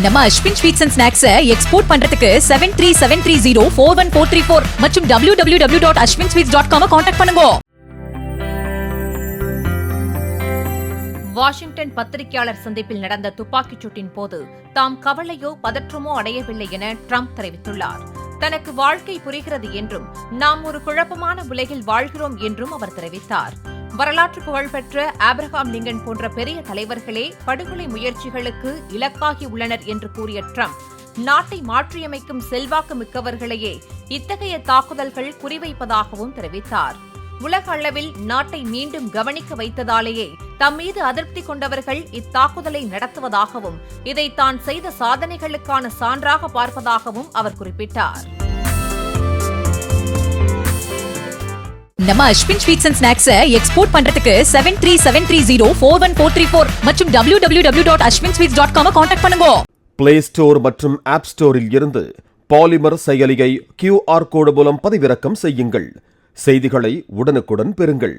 நம்ம Ashwin sweets and snacks export பண்றதுக்கு 7373041434 மற்றும் www.ashwinsweets.com கான்டாக்ட் பண்ணுங்க. வாஷிங்டன் பத்திரிகையாளர் சந்திப்பில் நடந்த துப்பாக்கிச் சூட்டின் போது தாம் கவலையோ பதற்றமோ அடையவில்லை என ட்ரம்ப் தெரிவித்துள்ளார். தனக்கு வாழ்க்கை புரிகிறது என்றும் நாம் ஒரு குழப்பமான உலகில் வாழ்கிறோம் என்றும் அவர் தெரிவித்தார். வரலாற்று புகழ்பெற்ற ஆப்ரஹாம் லிங்கன் போன்ற பெரிய தலைவர்களே படுகொலை முயற்சிகளுக்கு இலக்காகி உள்ளனர் என்று கூறிய ட்ரம்ப், நாட்டை மாற்றியமைக்கும் செல்வாக்கு மிக்கவர்களையே இத்தகைய தாக்குதல்கள் குறிவைப்பதாகவும் தெரிவித்தார். உலக அளவில் நாட்டை மீண்டும் கவனிக்க வைத்ததாலேயே தம்மீது அதிருப்தி கொண்டவர்கள் இத்தாக்குதலை நடத்துவதாகவும் இதை தான் செய்த சாதனைகளுக்கான சான்றாக பார்ப்பதாகவும் அவர் குறிப்பிட்டார். நம்ம Ashwin sweets and snacks export பண்றதுக்கு 7373041434 மற்றும் www.ashwinsweets.com கான்டாக்ட் பண்ணுங்க. பிளே ஸ்டோர் மற்றும் ஆப் ஸ்டோரில் இருந்து பாலிமர் செயலியை QR கோடு மூலம் பதிவிறக்கம் செய்யுங்கள். செய்திகளை உடனுக்குடன் பெறுங்கள்.